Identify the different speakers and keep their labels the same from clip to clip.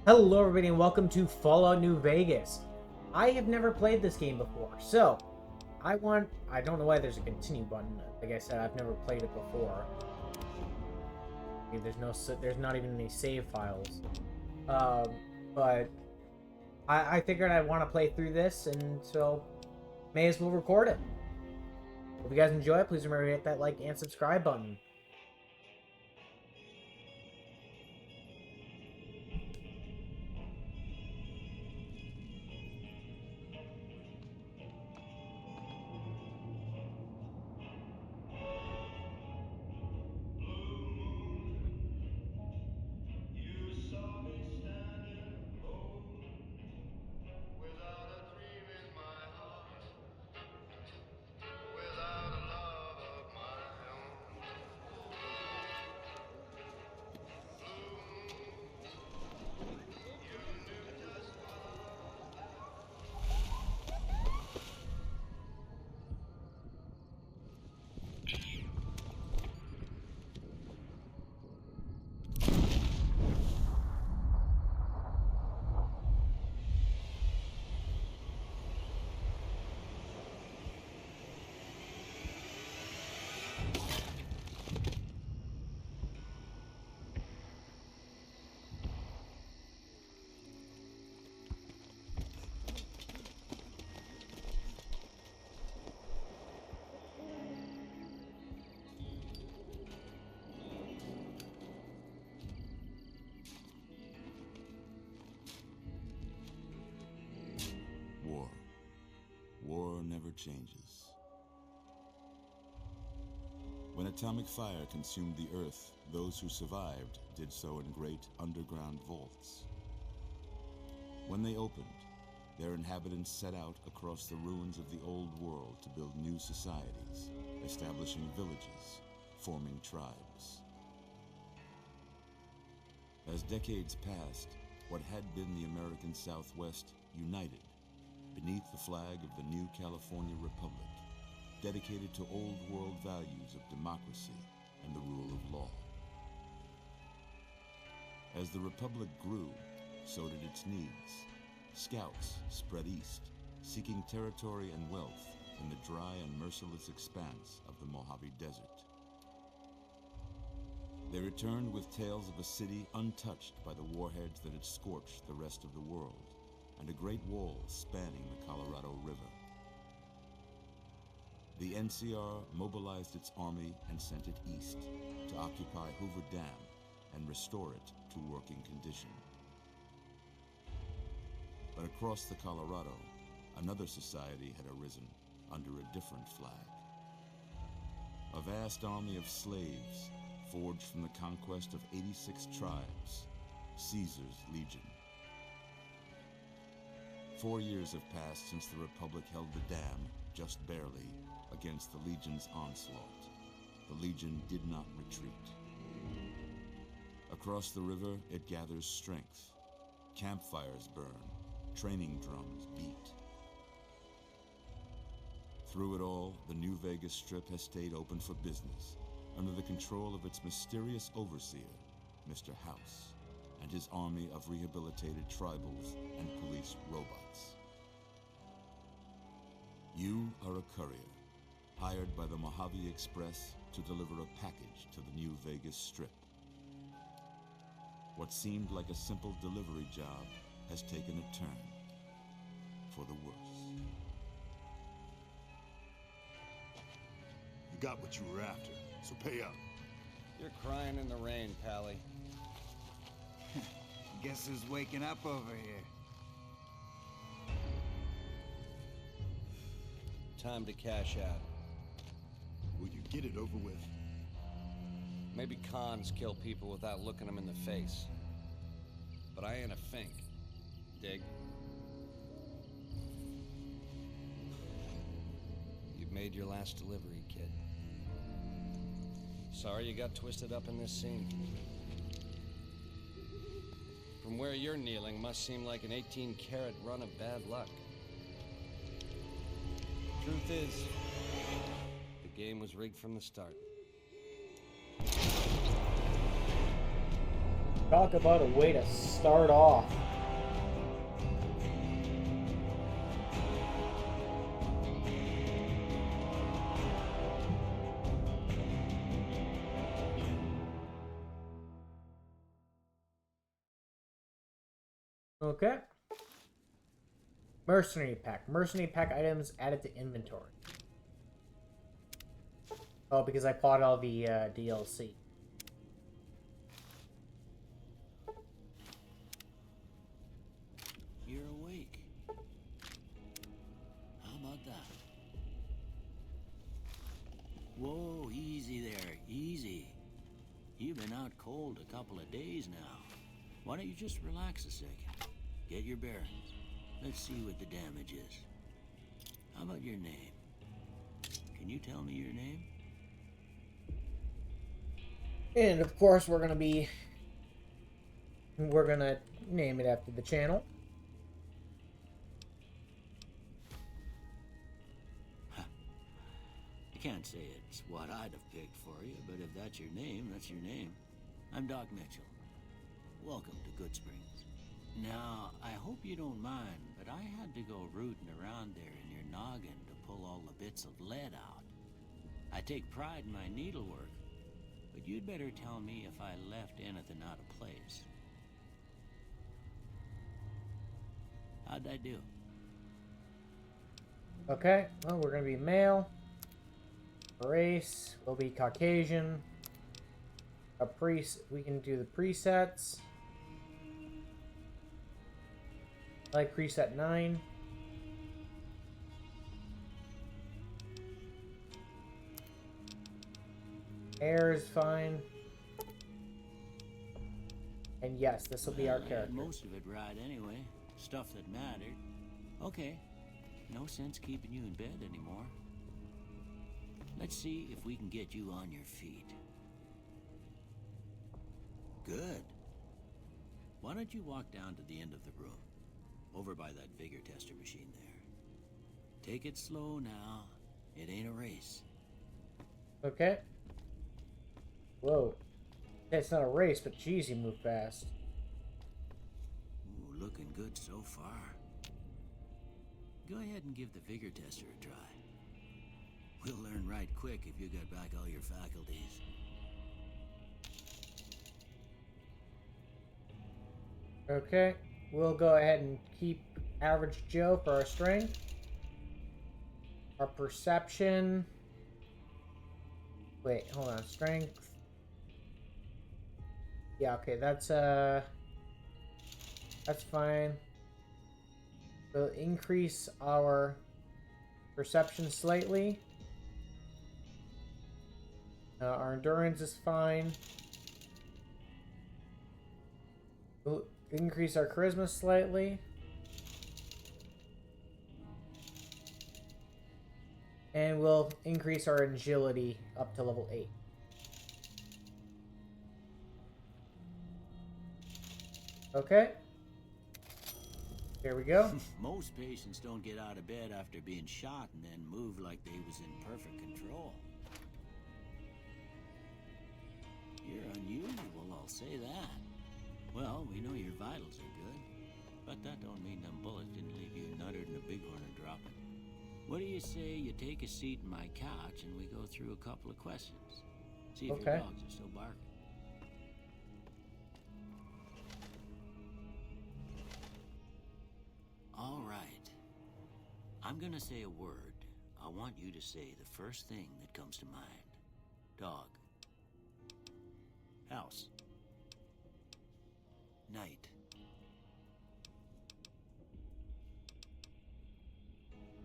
Speaker 1: Hello everybody and welcome to Fallout New Vegas. I have never played this game before, so I don't know why there's a continue button. Like I said, I've never played it before. There's not even any save files. But I figured I want to play through this, and so may as well record it. If you guys enjoy it, please remember to hit that like and subscribe button.
Speaker 2: War never changes. When atomic fire consumed the Earth, those who survived did so in great underground vaults. When they opened, their inhabitants set out across the ruins of the old world to build new societies, establishing villages, forming tribes. As decades passed, what had been the American Southwest united beneath the flag of the new California Republic, dedicated to old world values of democracy and the rule of law. As the Republic grew, so did its needs. Scouts spread east, seeking territory and wealth in the dry and merciless expanse of the Mojave Desert. They returned with tales of a city untouched by the warheads that had scorched the rest of the world, and a great wall spanning the Colorado River. The NCR mobilized its army and sent it east to occupy Hoover Dam and restore it to working condition. But across the Colorado, another society had arisen under a different flag. A vast army of slaves forged from the conquest of 86 tribes, Caesar's Legion. 4 years have passed since the Republic held the dam, just barely, against the Legion's onslaught. The Legion did not retreat. Across the river, it gathers strength. Campfires burn, training drums beat. Through it all, the New Vegas Strip has stayed open for business, under the control of its mysterious overseer, Mr. House, and his army of rehabilitated tribals and police robots. You are a courier, hired by the Mojave Express to deliver a package to the New Vegas Strip. What seemed like a simple delivery job has taken a turn for the worse.
Speaker 3: You got what you were after, so pay up.
Speaker 4: You're crying in the rain, Pally.
Speaker 5: Guess who's waking up over here?
Speaker 4: Time to cash out.
Speaker 3: Will you get it over with?
Speaker 4: Maybe cons kill people without looking them in the face. But I ain't a fink. Dig? You've made your last delivery, kid. Sorry you got twisted up in this scene. From where you're kneeling must seem like an 18-carat run of bad luck. Truth is, the game was rigged from the start.
Speaker 1: Talk about a way to start off. Okay. Mercenary pack. Mercenary pack items added to inventory. Oh, because I bought all the DLC.
Speaker 6: You're awake. How about that? Whoa, easy there, easy. You've been out cold a couple of days now. Why don't you just relax a second? Get your bearings. Let's see what the damage is. How about your name? Can you tell me your name?
Speaker 1: And of course, we're gonna name it after the channel.
Speaker 6: I can't say it's what I'd have picked for you, but if that's your name, that's your name. I'm Doc Mitchell. Welcome to Good Springs. Now, I hope you don't mind, but I had to go rooting around there in your noggin to pull all the bits of lead out. I take pride in my needlework, but you'd better tell me if I left anything out of place. How'd I do?
Speaker 1: Okay, well, we're gonna be male. Race will be Caucasian. We can do the presets. I like preset 9. Air is fine. And yes, this will be our
Speaker 6: I had
Speaker 1: character.
Speaker 6: most of it right anyway. Stuff that mattered. Okay. No sense keeping you in bed anymore. Let's see if we can get you on your feet. Good. Why don't you walk down to the end of the room? Over by that vigor tester machine there. Take it slow now. It ain't a race.
Speaker 1: Okay. Whoa. It's not a race, but geez, you move fast.
Speaker 6: Ooh, looking good so far. Go ahead and give the vigor tester a try. We'll learn right quick if you got back all your faculties.
Speaker 1: Okay. We'll go ahead and keep average Joe for our strength. Our perception. Wait, hold on. Strength. Yeah, okay, that's fine. We'll increase our perception slightly. Our endurance is fine. We'll increase our charisma slightly. And we'll increase our agility up to level 8. Okay. Here we go.
Speaker 6: Most patients don't get out of bed after being shot and then move like they was in perfect control. You're unusual, I'll say that. Well, we know your vitals are good, but that don't mean them bullets didn't leave you nuttered in a bighorn and dropping. What do you say you take a seat in my couch and we go through a couple of questions? See if your dogs are still barking. All right. I'm gonna say a word. I want you to say the first thing that comes to mind. Dog. House. Night.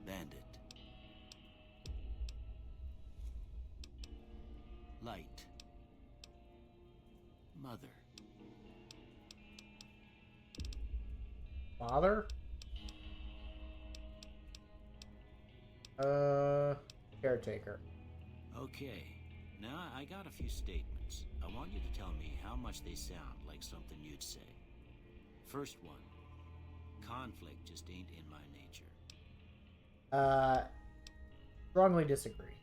Speaker 6: Bandit. Light. Mother.
Speaker 1: Father? Caretaker.
Speaker 6: Okay. Now I got a few statements. I want you to tell me how much they sound like something you'd say. First one. Conflict just ain't in my nature.
Speaker 1: Strongly disagree.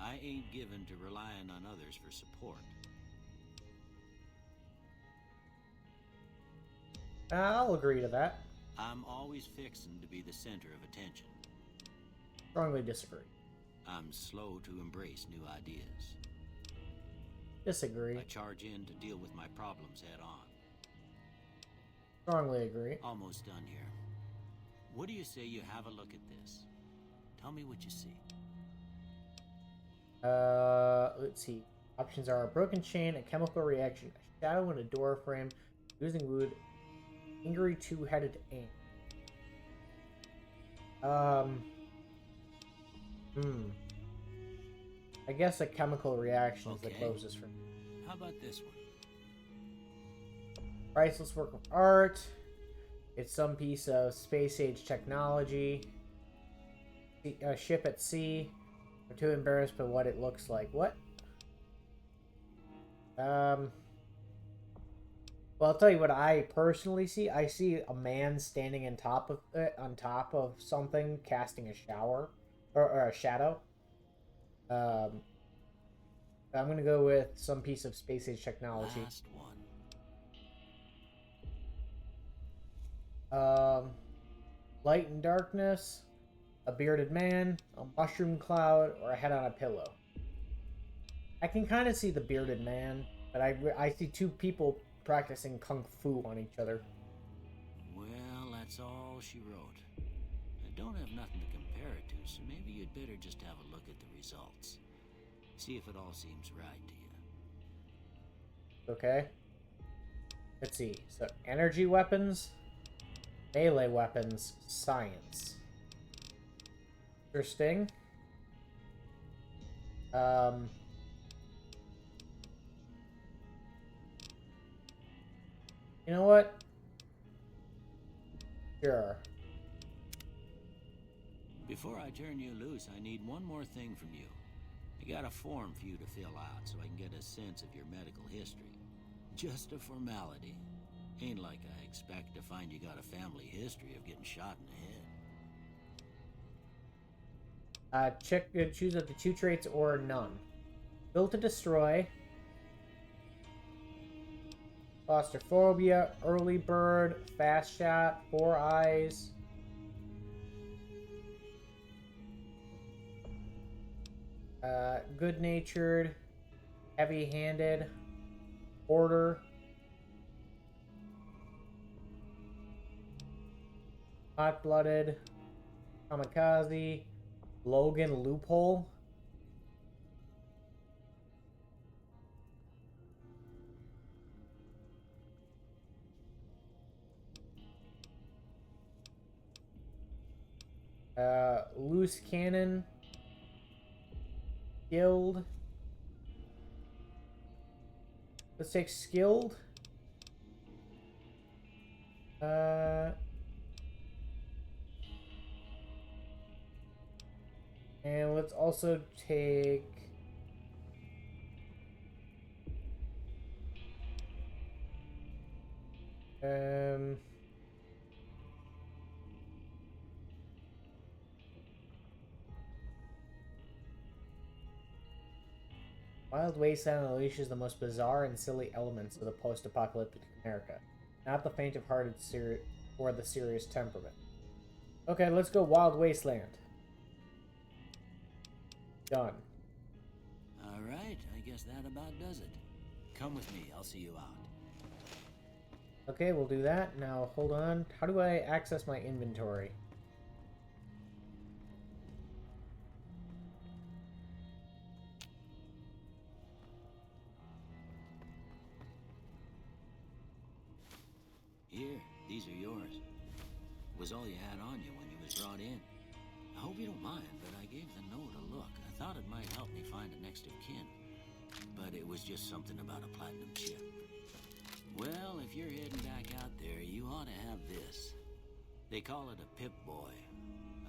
Speaker 6: I ain't given to relying on others for support.
Speaker 1: I'll agree to that.
Speaker 6: I'm always fixing to be the center of attention.
Speaker 1: Strongly disagree.
Speaker 6: I'm slow to embrace new ideas.
Speaker 1: Disagree.
Speaker 6: I charge in to deal with my problems head on.
Speaker 1: Strongly agree.
Speaker 6: Almost done here. What do you say you have a look at this? Tell me what you see.
Speaker 1: Let's see. Options are a broken chain, a chemical reaction, a shadow in a door frame, losing wood, angry two-headed aim. I guess a chemical reaction is the closest for me.
Speaker 6: How about this one?
Speaker 1: Priceless work of art. It's some piece of space-age technology. A ship at sea. I'm too embarrassed by what it looks like. What? Well, I'll tell you what I personally see. I see a man standing on top of something, casting a shower or a shadow. I'm gonna go with some piece of space-age technology.
Speaker 6: Last one.
Speaker 1: Light and darkness, a bearded man, a mushroom cloud, or a head on a pillow. I can kind of see the bearded man, but I see two people practicing kung fu on each other.
Speaker 6: Well, that's all she wrote. I don't have nothing to compare it to, so maybe you'd better just have a look at the results. See if it all seems right to you.
Speaker 1: Okay. Let's see. So, energy weapons, melee weapons, science. Interesting. You know what? Sure.
Speaker 6: Before I turn you loose, I need one more thing from you. I got a form for you to fill out so I can get a sense of your medical history. Just a formality. Ain't like I expect to find you got a family history of getting shot in the head.
Speaker 1: Choose up to 2 traits or none. Built to destroy. Claustrophobia, early bird, fast shot, 4 eyes. Good-natured, heavy-handed, order. Hot-blooded, kamikaze, Logan loophole. Loose cannon, skilled. Let's take skilled. And let's also take Wild Wasteland unleashes the most bizarre and silly elements of the post-apocalyptic America. Not the faint-of-hearted or the serious temperament. Okay, let's go Wild Wasteland. Done.
Speaker 6: Alright, I guess that about does it. Come with me, I'll see you out.
Speaker 1: Okay, we'll do that. Now, hold on. How do I access my inventory?
Speaker 6: Here, these are yours. It was all you had on you when you was brought in. I hope you don't mind, but I gave the note a look. I thought it might help me find a next of kin. But it was just something about a platinum chip. Well, if you're heading back out there, you ought to have this. They call it a Pip-Boy.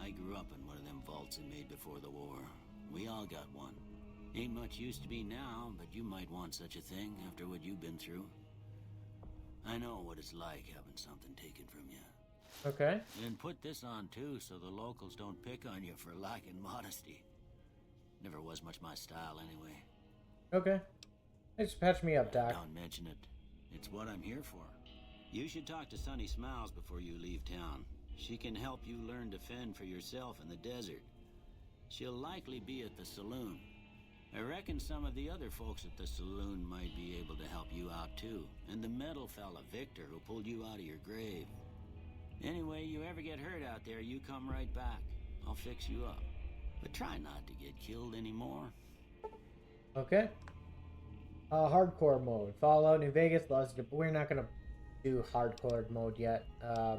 Speaker 6: I grew up in one of them vaults they made before the war. We all got one. Ain't much use to be now, but you might want such a thing after what you've been through. I know what it's like having something taken from you.
Speaker 1: Okay.
Speaker 6: And put this on too, so the locals don't pick on you for lacking modesty. Never was much my style anyway.
Speaker 1: Okay. Thanks for patching me up, Doc.
Speaker 6: Don't mention it. It's what I'm here for. You should talk to Sunny Smiles before you leave town. She can help you learn to fend for yourself in the desert. She'll likely be at the saloon. I reckon some of the other folks at the saloon might be able to help you out too. And the metal fella, Victor, who pulled you out of your grave. Anyway, you ever get hurt out there, you come right back. I'll fix you up. But try not to get killed anymore.
Speaker 1: Okay. Hardcore mode. Fallout New Vegas. We're not gonna do hardcore mode yet. I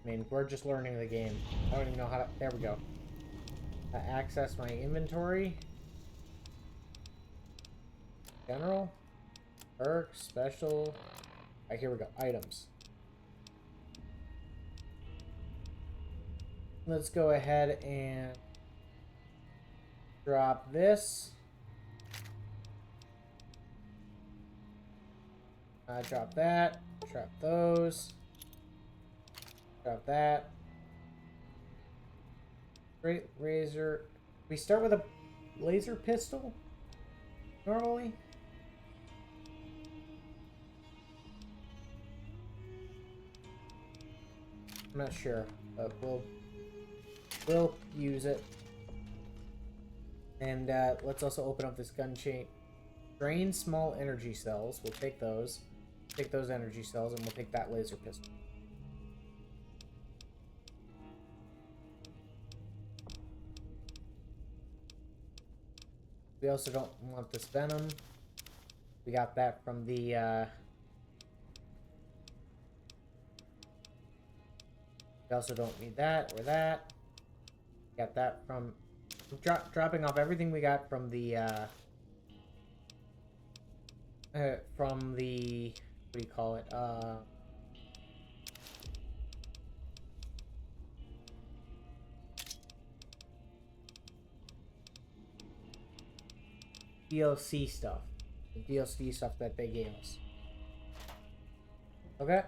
Speaker 1: mean, we're just learning the game. I don't even know how to... There we go. Access my inventory. General. Perks. Special. Alright, here we go. Items. Let's go ahead and drop this. Drop that. Drop those. Drop that. Great razor. We start with a laser pistol normally. I'm not sure, but we'll use it. And let's also open up this gun chain. Drain small energy cells. We'll take those. Take those energy cells, and we'll take that laser pistol. We also don't want this venom. We got that from the, we also don't need that or that. Got that from... dropping off everything we got from the, what do you call it? DLC stuff. The DLC stuff that they gave us. Okay.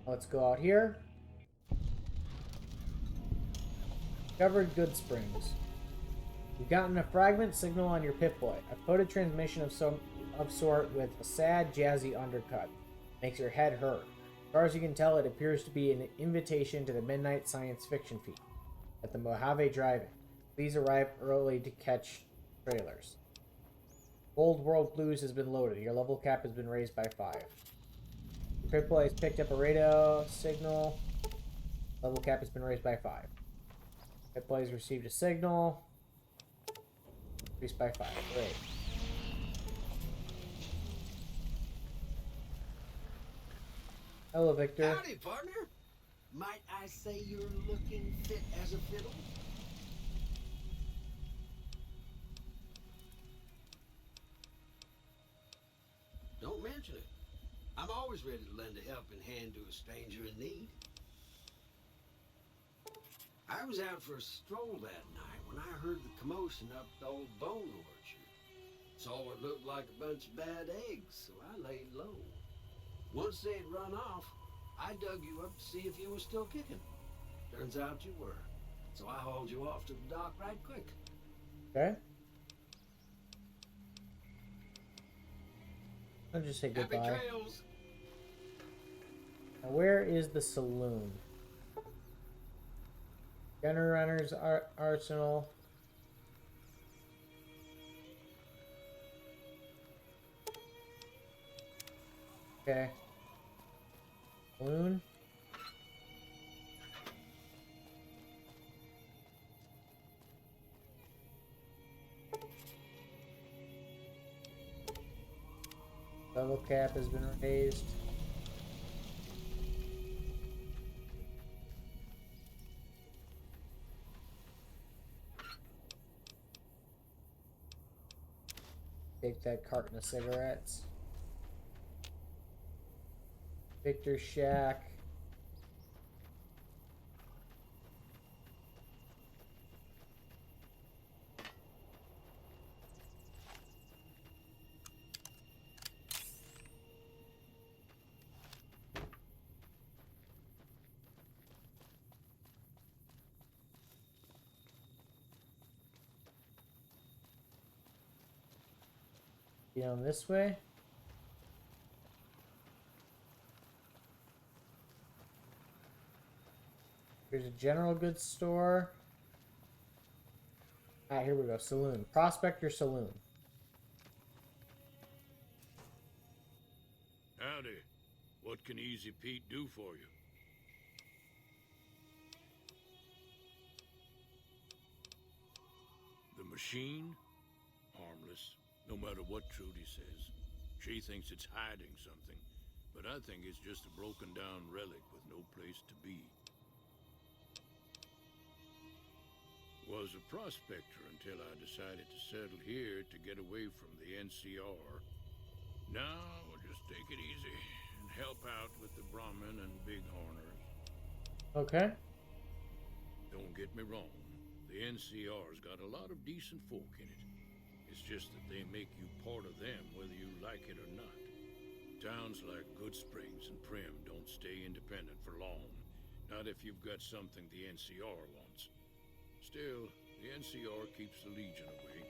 Speaker 1: Let's go out here. Discovered Good Springs. You've gotten a fragment signal on your Pip-Boy. A coded transmission of some sort with a sad, jazzy undercut. Makes your head hurt. As far as you can tell, it appears to be an invitation to the Midnight Science Fiction Feed at the Mojave Drive-In. Please arrive early to catch trailers. Old World Blues has been loaded. Your level cap has been raised by 5. Pip-Boy has picked up a radio signal. Level cap has been raised by 5. Pip-Boy has received a signal. Increased by 5. Great. Hello, Victor.
Speaker 7: Howdy, partner. Might I say you're looking fit as a fiddle? Don't mention it. I'm always ready to lend a helping hand to a stranger in need. I was out for a stroll that night when I heard the commotion up the old bone orchard. Saw what looked like a bunch of bad eggs, so I laid low. Once they had run off, I dug you up to see if you were still kicking. Turns out you were. So I hauled you off to the dock right quick.
Speaker 1: Okay. I'll just say goodbye.
Speaker 7: Happy trails.
Speaker 1: Now, where is the saloon? Gunner Runner's Arsenal. Okay. Saloon. Level cap has been raised. Take that carton of cigarettes. Victor Shack. Down this way. There's a general goods store. Ah, here we go. Saloon. Prospector Saloon.
Speaker 8: Howdy. What can Easy Pete do for you? The machine? Harmless, no matter what Trudy says. She thinks it's hiding something, but I think it's just a broken down relic with no place to be. Was a prospector until I decided to settle here to get away from the NCR. Now we'll just take it easy and help out with the Brahmin and Bighorners.
Speaker 1: Okay.
Speaker 8: Don't get me wrong, the NCR's got a lot of decent folk in it. It's just that they make you part of them whether you like it or not. Towns like Goodsprings and Prim don't stay independent for long. Not if you've got something the NCR wants. Still, the NCR keeps the Legion away.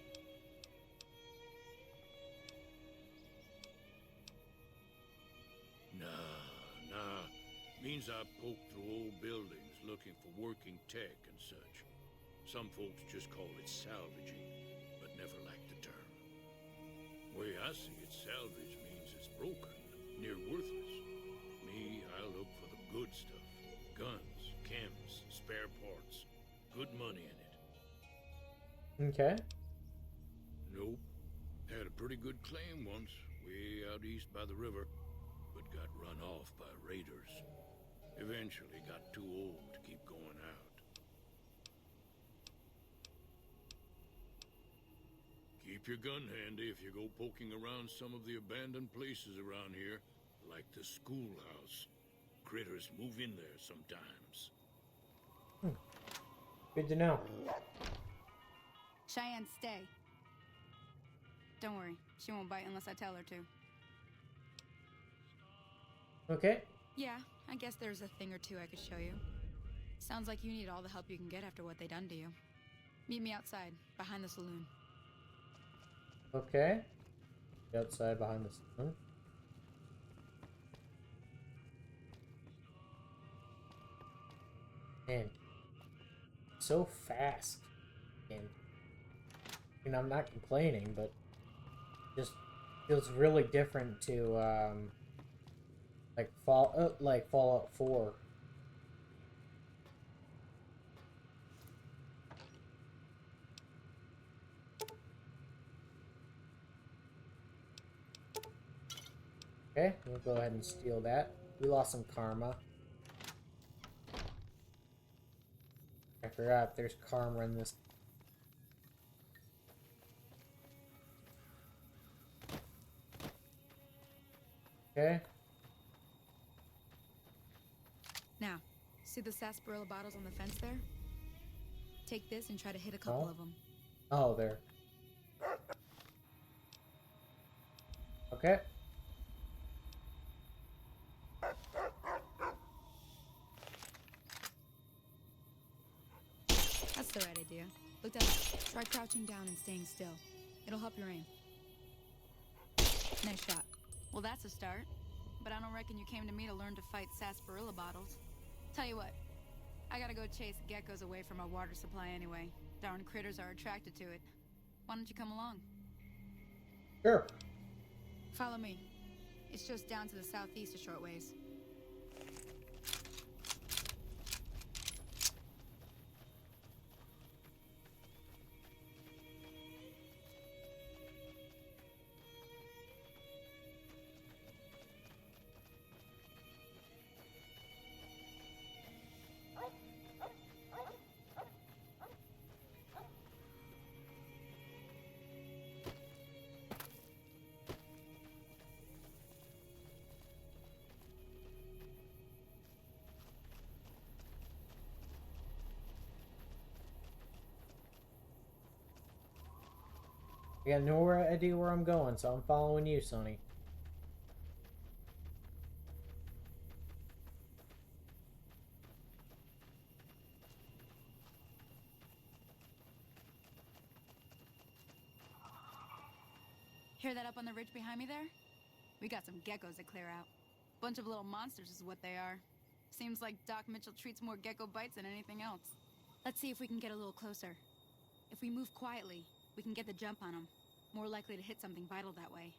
Speaker 8: Nah. Means I poke through old buildings looking for working tech and such. Some folks just call it salvaging, but never liked the term. Way I see it, salvage means it's broken, near worthless. Me, I look for the good stuff. Guns, chems, spare parts. Good money in it.
Speaker 1: Okay.
Speaker 8: Nope. Had a pretty good claim once, way out east by the river, but got run off by raiders. Eventually got too old to keep going out. Keep your gun handy if you go poking around some of the abandoned places around here, like the schoolhouse. Critters move in there sometimes.
Speaker 1: Good to know.
Speaker 9: Cheyenne, stay. Don't worry, she won't bite unless I tell her to.
Speaker 1: Okay.
Speaker 9: Yeah, I guess there's a thing or two I could show you. Sounds like you need all the help you can get after what they done to you. Meet me outside, behind the saloon.
Speaker 1: Okay. Outside behind the saloon. Man. So fast. And I'm not complaining, but just feels really different to like Fallout 4. Okay, we'll go ahead and steal that. We lost some karma. I forgot there's karma in this. Okay.
Speaker 9: Now, see the sarsaparilla bottles on the fence there? Take this and try to hit a couple of them.
Speaker 1: Oh, there. Okay.
Speaker 9: That's the right idea. Look down. Try crouching down and staying still. It'll help your aim. Nice shot. Well, that's a start. But I don't reckon you came to me to learn to fight sarsaparilla bottles. Tell you what, I gotta go chase geckos away from our water supply anyway. Darn critters are attracted to it. Why don't you come along?
Speaker 1: Sure.
Speaker 9: Follow me. It's just down to the southeast a short ways.
Speaker 1: I got no idea where I'm going, so I'm following you, Sonny.
Speaker 9: Hear that up on the ridge behind me there? We got some geckos to clear out. Bunch of little monsters is what they are. Seems like Doc Mitchell treats more gecko bites than anything else. Let's see if we can get a little closer. If we move quietly, we can get the jump on him. More likely to hit something vital that way.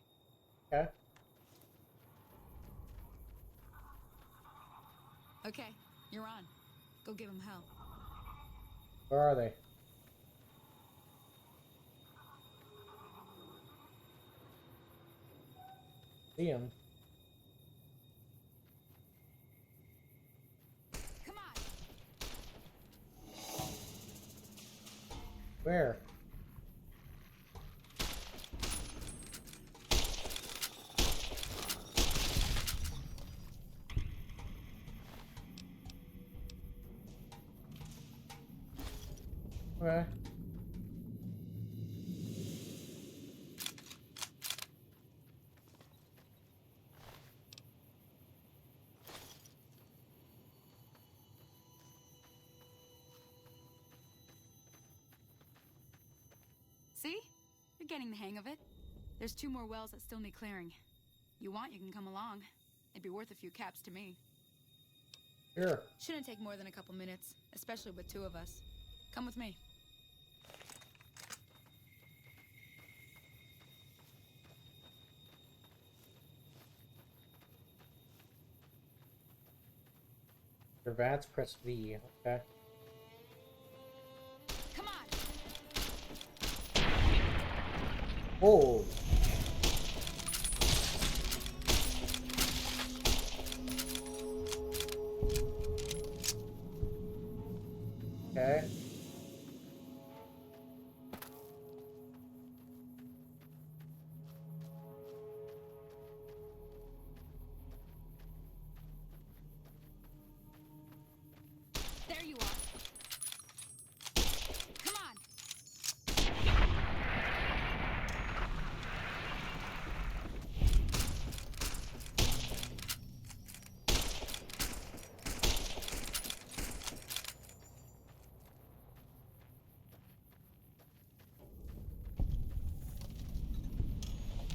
Speaker 1: Okay.
Speaker 9: Okay, you're on. Go give him hell.
Speaker 1: Where are they? See him.
Speaker 9: Come on!
Speaker 1: Where? Okay.
Speaker 9: See? You're getting the hang of it. There's 2 more wells that still need clearing. You want, you can come along. It'd be worth a few caps to me.
Speaker 1: Sure.
Speaker 9: Shouldn't take more than a couple minutes, especially with 2 of us. Come with me.
Speaker 1: For VATS, press V. Okay.
Speaker 9: Come on!
Speaker 1: Oh. Okay.
Speaker 9: There you are. Come on!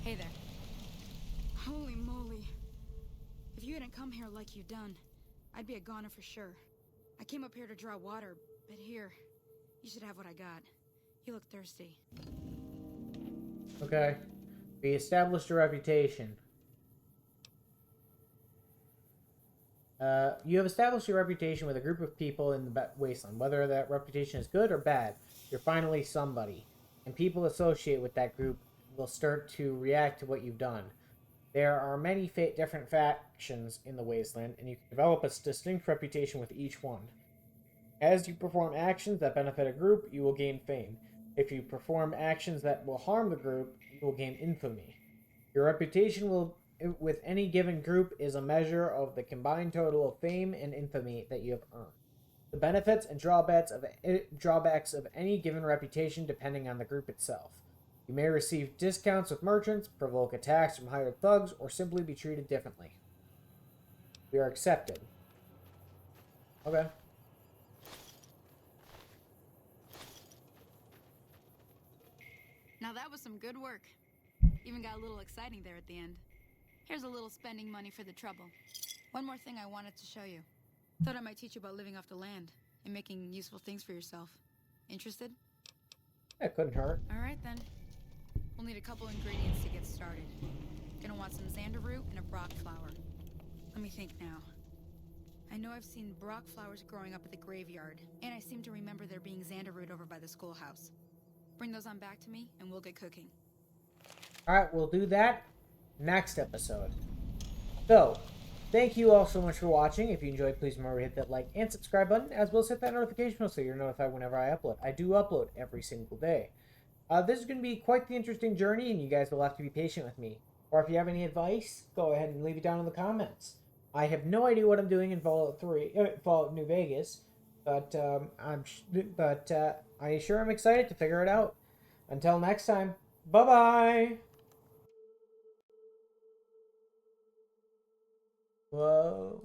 Speaker 9: Hey there. Holy moly. If you hadn't come here like you've done, I'd be a goner for sure. I came up here to draw water, but here, you should have what I got. You look thirsty.
Speaker 1: Okay. We established a reputation. You have established your reputation with a group of people in the wasteland. Whether that reputation is good or bad, you're finally somebody. And people associated with that group will start to react to what you've done. There are many different factions in the wasteland, and you can develop a distinct reputation with each one. As you perform actions that benefit a group, you will gain fame. If you perform actions that will harm the group, you will gain infamy. Your reputation with any given group is a measure of the combined total of fame and infamy that you have earned. The benefits and drawbacks of any given reputation depending on the group itself. You may receive discounts with merchants, provoke attacks from hired thugs, or simply be treated differently. We are accepted. Okay.
Speaker 9: Now that was some good work. Even got a little exciting there at the end. Here's a little spending money for the trouble. One more thing I wanted to show you. Thought I might teach you about living off the land and making useful things for yourself. Interested?
Speaker 1: That couldn't hurt.
Speaker 9: Alright then. We'll need a couple ingredients to get started. Gonna want some xander root and a brock flower. Let me think now. I know I've seen brock flowers growing up at the graveyard, and I seem to remember there being xander root over by the schoolhouse. Bring those on back to me, and we'll get cooking.
Speaker 1: Alright, we'll do that next episode. So, thank you all so much for watching. If you enjoyed, please remember to hit that like and subscribe button, as well as hit that notification bell so you're notified whenever I upload. I do upload every single day. This is going to be quite the interesting journey, and you guys will have to be patient with me. Or if you have any advice, go ahead and leave it down in the comments. I have no idea what I'm doing in Fallout New Vegas, but I sure am excited to figure it out. Until next time, bye-bye! Whoa.